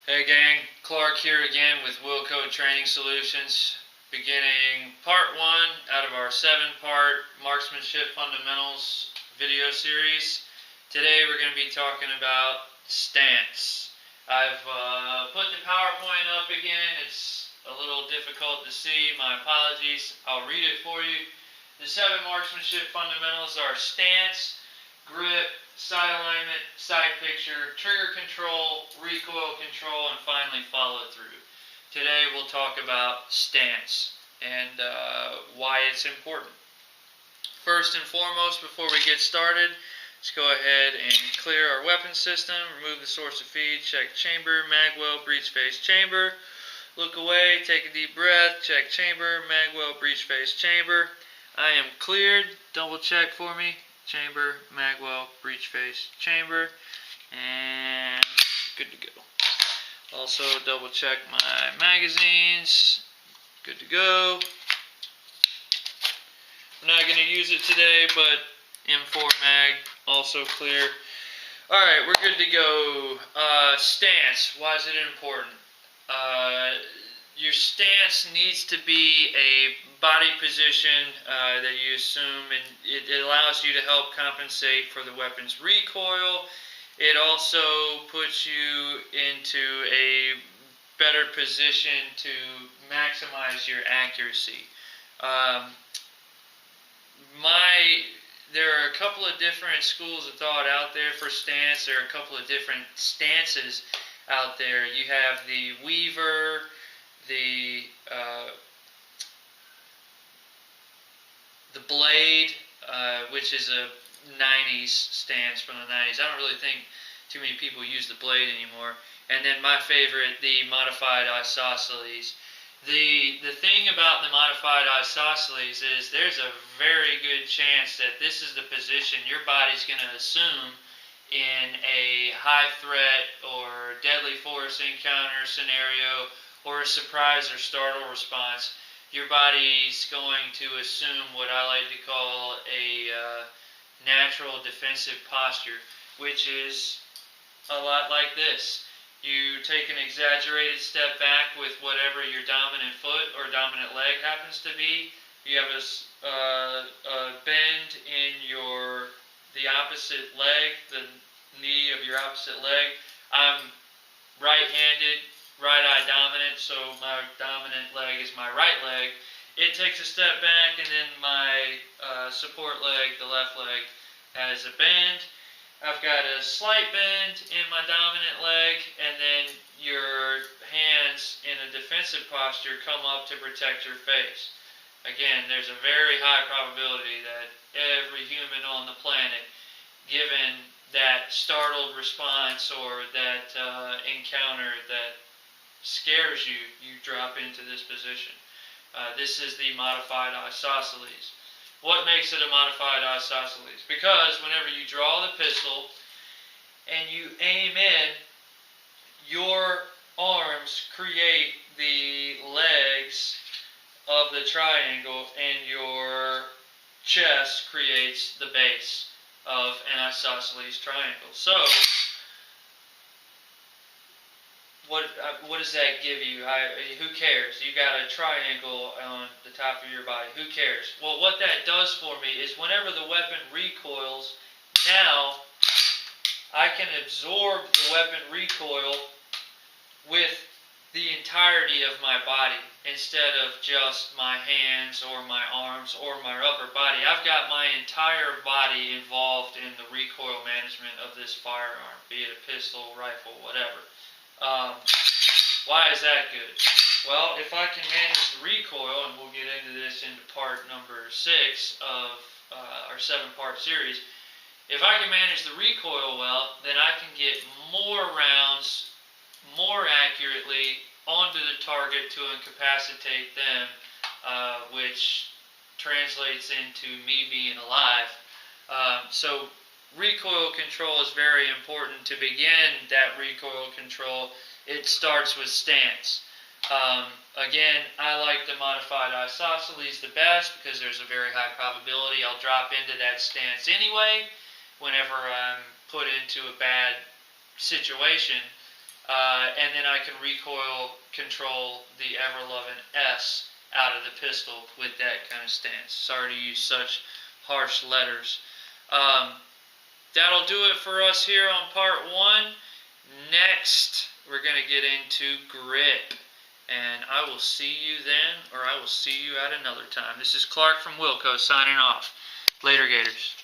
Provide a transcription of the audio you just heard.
Hey gang, Clark here again with Wilco Training Solutions, beginning part 1 out of our 7-part Marksmanship Fundamentals video series. Today we're going to be talking about stance. I've put the PowerPoint up again. It's a little difficult to see. My apologies. I'll read it for you. The 7 Marksmanship Fundamentals are stance, grip, sight alignment, sight picture, trigger control, recoil control, and finally follow through. Today we'll talk about stance and why it's important. First and foremost, before we get started, let's go ahead and clear our weapon system, remove the source of feed, check chamber, magwell, breech face, chamber. Look away, take a deep breath, check chamber, magwell, breech face, chamber. I am cleared. Double check for me. Chamber, magwell, breech face, chamber, and good to go. Also double check my magazines. Good to go. I'm not going to use it today, but M4 mag also clear. Alright, we're good to go. Stance. Why is it important? Your stance needs to be a body position that you assume, and it allows you to help compensate for the weapon's recoil. It also puts you into a better position to maximize your accuracy. There are a couple of different schools of thought out there for stance. There are a couple of different stances out there. You have the Weaver, the Blade, which is a 90s stance from the 90s. I don't really think too many people use the Blade anymore. And then my favorite, the modified isosceles. The thing about the modified isosceles is there's a very good chance that this is the position your body's going to assume in a high threat or deadly force encounter scenario or a surprise or startle response. Your body's going to assume what I like to call a natural defensive posture, which is a lot like this. You take an exaggerated step back with whatever your dominant foot or dominant leg happens to be. You have a bend in the opposite leg, the knee of your opposite leg. I'm right-handed, right eye dominant, so my dominant leg is my right leg. It takes a step back, and then my support leg, the left leg, has a bend. I've got a slight bend in my dominant leg, and then your hands in a defensive posture come up to protect your face. Again, there's a very high probability that every human on the planet, given that startled response or that encounter that scares you, you drop into this position. This is the modified isosceles. What makes it a modified isosceles? Because whenever you draw the pistol and you aim in, your arms create the legs of the triangle and your chest creates the base of an isosceles triangle. So, what does that give you? Who cares? You got a triangle on the top of your body. Who cares? Well, what that does for me is whenever the weapon recoils, now I can absorb the weapon recoil with the entirety of my body instead of just my hands or my arms or my upper body. I've got my entire body involved in the recoil management of this firearm, be it a pistol, rifle, whatever. Why is that good? Well, if I can manage the recoil, and we'll get into this into part number 6 of our 7-part series, if I can manage the recoil well, then I can get more rounds more accurately onto the target to incapacitate them, which translates into me being alive. So recoil control is very important. To begin that recoil control, it starts with stance. Again, I like the modified isosceles the best because there's a very high probability I'll drop into that stance anyway whenever I'm put into a bad situation. and then I can recoil control the ever-loving S out of the pistol with that kind of stance. Sorry to use such harsh letters. That'll do it for us here on part 1. Next, we're going to get into grip. And I will see you then, or I will see you at another time. This is Clark from Wilco signing off. Later, Gators.